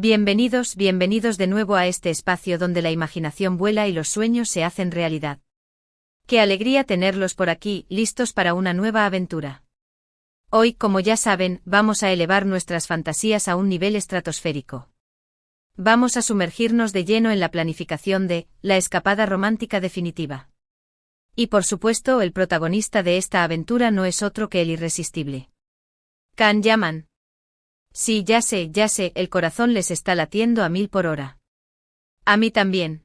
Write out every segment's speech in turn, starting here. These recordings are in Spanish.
Bienvenidos de nuevo a este espacio donde la imaginación vuela y los sueños se hacen realidad. Qué alegría tenerlos por aquí, listos para una nueva aventura. Hoy, como ya saben, vamos a elevar nuestras fantasías a un nivel estratosférico. Vamos a sumergirnos de lleno en la planificación de la escapada romántica definitiva. Y por supuesto, el protagonista de esta aventura no es otro que el irresistible Can Yaman. Sí, ya sé, el corazón les está latiendo a 1000 por hora. A mí también.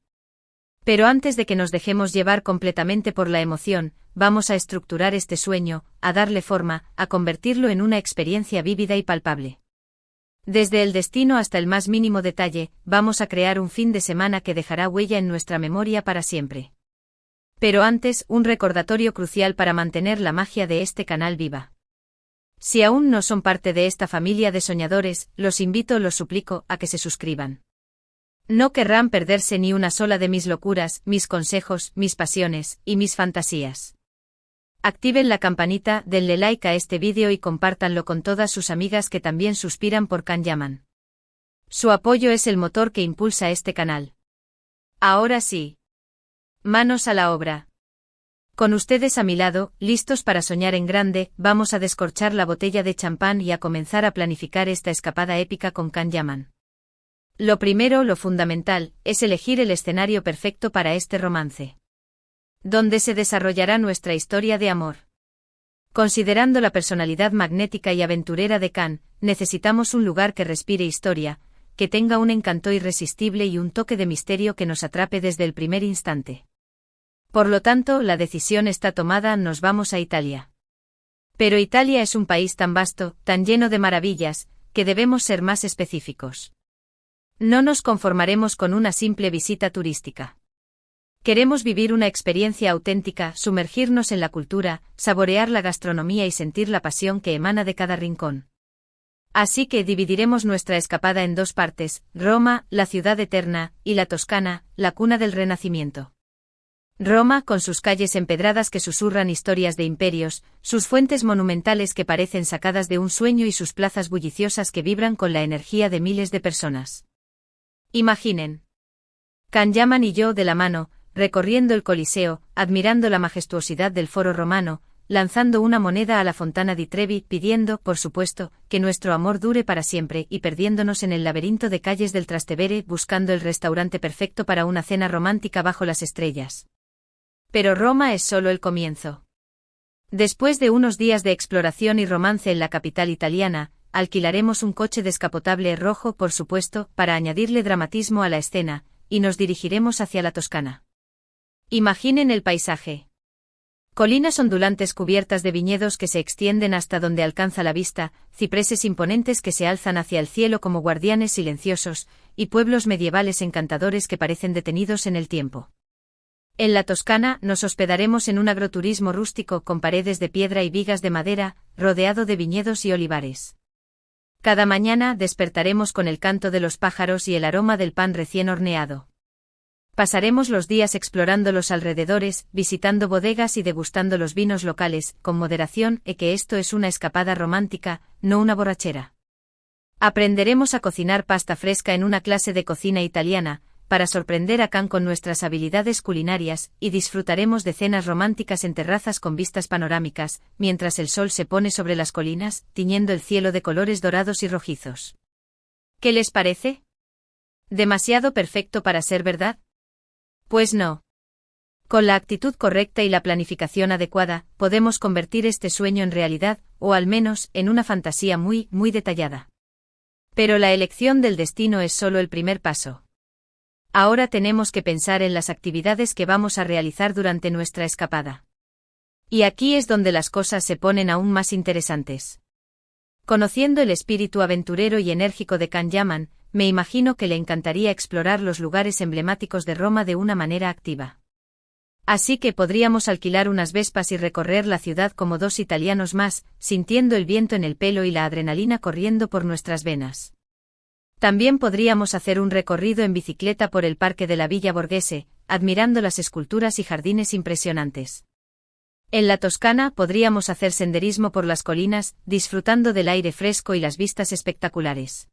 Pero antes de que nos dejemos llevar completamente por la emoción, vamos a estructurar este sueño, a darle forma, a convertirlo en una experiencia vívida y palpable. Desde el destino hasta el más mínimo detalle, vamos a crear un fin de semana que dejará huella en nuestra memoria para siempre. Pero antes, un recordatorio crucial para mantener la magia de este canal viva. Si aún no son parte de esta familia de soñadores, los suplico, a que se suscriban. No querrán perderse ni una sola de mis locuras, mis consejos, mis pasiones, y mis fantasías. Activen la campanita, denle like a este vídeo y compártanlo con todas sus amigas que también suspiran por Can Yaman. Su apoyo es el motor que impulsa este canal. Ahora sí. Manos a la obra. Con ustedes a mi lado, listos para soñar en grande, vamos a descorchar la botella de champán y a comenzar a planificar esta escapada épica con Can Yaman. Lo primero, lo fundamental, es elegir el escenario perfecto para este romance. ¿Dónde se desarrollará nuestra historia de amor? Considerando la personalidad magnética y aventurera de Can, necesitamos un lugar que respire historia, que tenga un encanto irresistible y un toque de misterio que nos atrape desde el primer instante. Por lo tanto, la decisión está tomada, nos vamos a Italia. Pero Italia es un país tan vasto, tan lleno de maravillas, que debemos ser más específicos. No nos conformaremos con una simple visita turística. Queremos vivir una experiencia auténtica, sumergirnos en la cultura, saborear la gastronomía y sentir la pasión que emana de cada rincón. Así que dividiremos nuestra escapada en dos partes: Roma, la ciudad eterna, y la Toscana, la cuna del Renacimiento. Roma, con sus calles empedradas que susurran historias de imperios, sus fuentes monumentales que parecen sacadas de un sueño y sus plazas bulliciosas que vibran con la energía de miles de personas. Imaginen. Can Yaman y yo de la mano, recorriendo el Coliseo, admirando la majestuosidad del Foro Romano, lanzando una moneda a la Fontana di Trevi, pidiendo, por supuesto, que nuestro amor dure para siempre y perdiéndonos en el laberinto de calles del Trastevere buscando el restaurante perfecto para una cena romántica bajo las estrellas. Pero Roma es solo el comienzo. Después de unos días de exploración y romance en la capital italiana, alquilaremos un coche descapotable rojo, por supuesto, para añadirle dramatismo a la escena, y nos dirigiremos hacia la Toscana. Imaginen el paisaje. Colinas ondulantes cubiertas de viñedos que se extienden hasta donde alcanza la vista, cipreses imponentes que se alzan hacia el cielo como guardianes silenciosos, y pueblos medievales encantadores que parecen detenidos en el tiempo. En la Toscana, nos hospedaremos en un agroturismo rústico con paredes de piedra y vigas de madera, rodeado de viñedos y olivares. Cada mañana despertaremos con el canto de los pájaros y el aroma del pan recién horneado. Pasaremos los días explorando los alrededores, visitando bodegas y degustando los vinos locales, con moderación, que esto es una escapada romántica, no una borrachera. Aprenderemos a cocinar pasta fresca en una clase de cocina italiana, para sorprender a Can con nuestras habilidades culinarias, y disfrutaremos de cenas románticas en terrazas con vistas panorámicas, mientras el sol se pone sobre las colinas, tiñendo el cielo de colores dorados y rojizos. ¿Qué les parece? ¿Demasiado perfecto para ser verdad? Pues no. Con la actitud correcta y la planificación adecuada, podemos convertir este sueño en realidad, o al menos, en una fantasía muy detallada. Pero la elección del destino es solo el primer paso. Ahora tenemos que pensar en las actividades que vamos a realizar durante nuestra escapada. Y aquí es donde las cosas se ponen aún más interesantes. Conociendo el espíritu aventurero y enérgico de Can Yaman, me imagino que le encantaría explorar los lugares emblemáticos de Roma de una manera activa. Así que podríamos alquilar unas vespas y recorrer la ciudad como dos italianos más, sintiendo el viento en el pelo y la adrenalina corriendo por nuestras venas. También podríamos hacer un recorrido en bicicleta por el parque de la Villa Borghese, admirando las esculturas y jardines impresionantes. En la Toscana podríamos hacer senderismo por las colinas, disfrutando del aire fresco y las vistas espectaculares.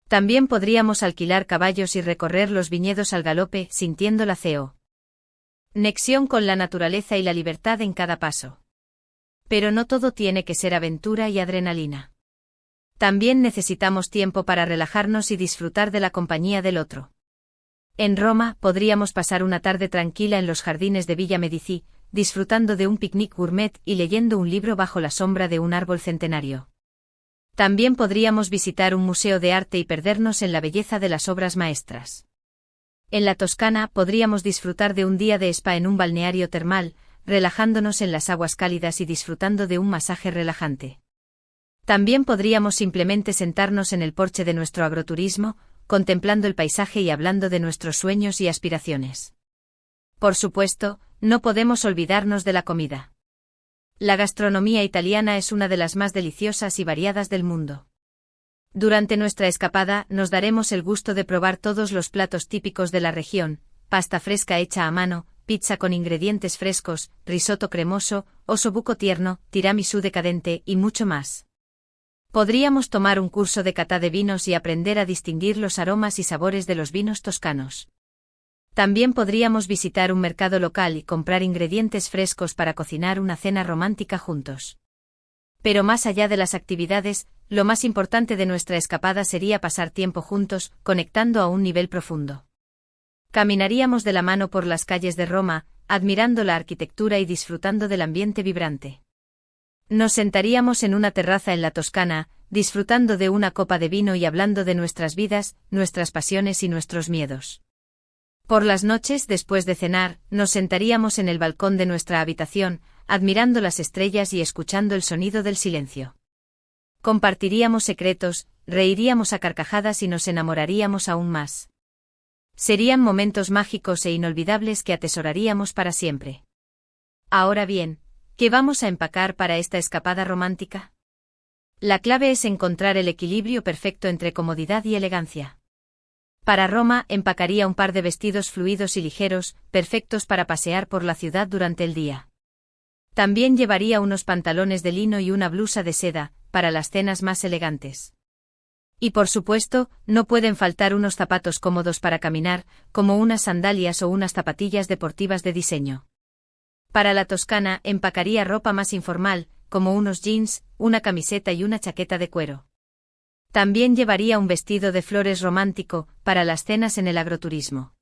También podríamos alquilar caballos y recorrer los viñedos al galope, sintiendo la conexión con la naturaleza y la libertad en cada paso. Pero no todo tiene que ser aventura y adrenalina. También necesitamos tiempo para relajarnos y disfrutar de la compañía del otro. En Roma, podríamos pasar una tarde tranquila en los jardines de Villa Medici, disfrutando de un picnic gourmet y leyendo un libro bajo la sombra de un árbol centenario. También podríamos visitar un museo de arte y perdernos en la belleza de las obras maestras. En la Toscana, podríamos disfrutar de un día de spa en un balneario termal, relajándonos en las aguas cálidas y disfrutando de un masaje relajante. También podríamos simplemente sentarnos en el porche de nuestro agroturismo, contemplando el paisaje y hablando de nuestros sueños y aspiraciones. Por supuesto, no podemos olvidarnos de la comida. La gastronomía italiana es una de las más deliciosas y variadas del mundo. Durante nuestra escapada nos daremos el gusto de probar todos los platos típicos de la región: pasta fresca hecha a mano, pizza con ingredientes frescos, risotto cremoso, osobuco tierno, tiramisú decadente y mucho más. Podríamos tomar un curso de cata de vinos y aprender a distinguir los aromas y sabores de los vinos toscanos. También podríamos visitar un mercado local y comprar ingredientes frescos para cocinar una cena romántica juntos. Pero más allá de las actividades, lo más importante de nuestra escapada sería pasar tiempo juntos, conectando a un nivel profundo. Caminaríamos de la mano por las calles de Roma, admirando la arquitectura y disfrutando del ambiente vibrante. Nos sentaríamos en una terraza en la Toscana, disfrutando de una copa de vino y hablando de nuestras vidas, nuestras pasiones y nuestros miedos. Por las noches, después de cenar, nos sentaríamos en el balcón de nuestra habitación, admirando las estrellas y escuchando el sonido del silencio. Compartiríamos secretos, reiríamos a carcajadas y nos enamoraríamos aún más. Serían momentos mágicos e inolvidables que atesoraríamos para siempre. Ahora bien, ¿qué vamos a empacar para esta escapada romántica? La clave es encontrar el equilibrio perfecto entre comodidad y elegancia. Para Roma, empacaría un par de vestidos fluidos y ligeros, perfectos para pasear por la ciudad durante el día. También llevaría unos pantalones de lino y una blusa de seda, para las cenas más elegantes. Y por supuesto, no pueden faltar unos zapatos cómodos para caminar, como unas sandalias o unas zapatillas deportivas de diseño. Para la Toscana, empacaría ropa más informal, como unos jeans, una camiseta y una chaqueta de cuero. También llevaría un vestido de flores romántico, para las cenas en el agroturismo.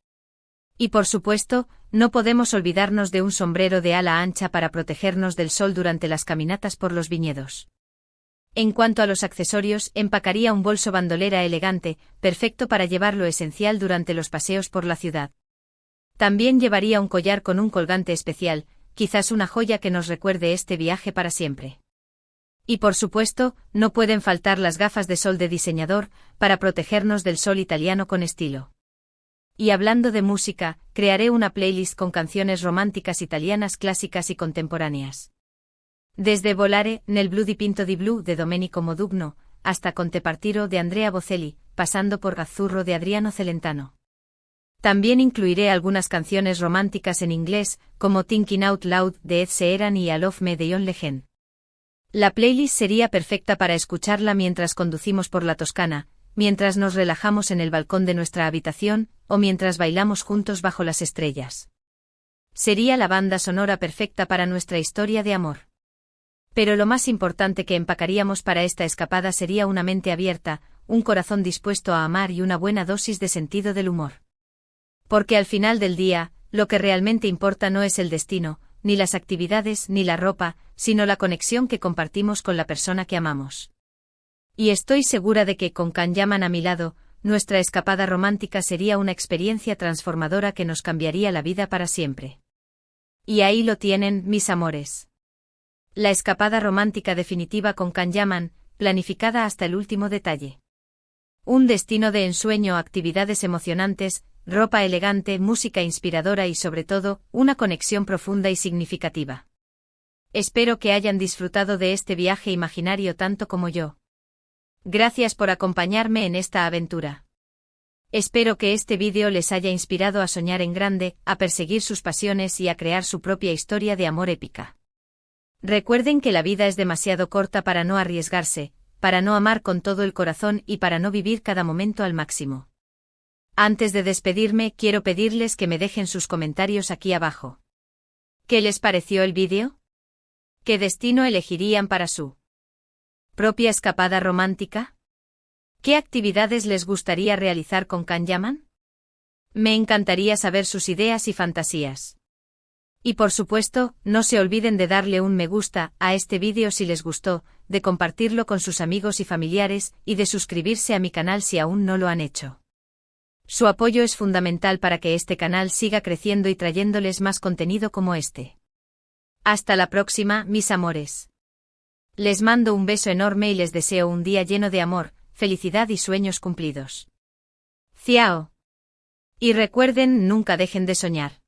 Y por supuesto, no podemos olvidarnos de un sombrero de ala ancha para protegernos del sol durante las caminatas por los viñedos. En cuanto a los accesorios, empacaría un bolso bandolera elegante, perfecto para llevar lo esencial durante los paseos por la ciudad. También llevaría un collar con un colgante especial, quizás una joya que nos recuerde este viaje para siempre. Y por supuesto, no pueden faltar las gafas de sol de diseñador, para protegernos del sol italiano con estilo. Y hablando de música, crearé una playlist con canciones románticas italianas clásicas y contemporáneas. Desde Volare, nel blu dipinto di blu de Domenico Modugno, hasta Con te partiro de Andrea Bocelli, pasando por Azzurro de Adriano Celentano. También incluiré algunas canciones románticas en inglés, como Thinking Out Loud de Ed Sheeran y I Love Me de John Legend. La playlist sería perfecta para escucharla mientras conducimos por la Toscana, mientras nos relajamos en el balcón de nuestra habitación, o mientras bailamos juntos bajo las estrellas. Sería la banda sonora perfecta para nuestra historia de amor. Pero lo más importante que empacaríamos para esta escapada sería una mente abierta, un corazón dispuesto a amar y una buena dosis de sentido del humor. Porque al final del día, lo que realmente importa no es el destino, ni las actividades ni la ropa, sino la conexión que compartimos con la persona que amamos. Y estoy segura de que con Can Yaman a mi lado, nuestra escapada romántica sería una experiencia transformadora que nos cambiaría la vida para siempre. Y ahí lo tienen, mis amores. La escapada romántica definitiva con Can Yaman, planificada hasta el último detalle. Un destino de ensueño, actividades emocionantes, ropa elegante, música inspiradora y sobre todo, una conexión profunda y significativa. Espero que hayan disfrutado de este viaje imaginario tanto como yo. Gracias por acompañarme en esta aventura. Espero que este vídeo les haya inspirado a soñar en grande, a perseguir sus pasiones y a crear su propia historia de amor épica. Recuerden que la vida es demasiado corta para no arriesgarse, para no amar con todo el corazón y para no vivir cada momento al máximo. Antes de despedirme, quiero pedirles que me dejen sus comentarios aquí abajo. ¿Qué les pareció el vídeo? ¿Qué destino elegirían para su propia escapada romántica? ¿Qué actividades les gustaría realizar con Kan-Yaman? Me encantaría saber sus ideas y fantasías. Y por supuesto, no se olviden de darle un me gusta a este vídeo si les gustó, de compartirlo con sus amigos y familiares, y de suscribirse a mi canal si aún no lo han hecho. Su apoyo es fundamental para que este canal siga creciendo y trayéndoles más contenido como este. Hasta la próxima, mis amores. Les mando un beso enorme y les deseo un día lleno de amor, felicidad y sueños cumplidos. Ciao. Y recuerden, nunca dejen de soñar.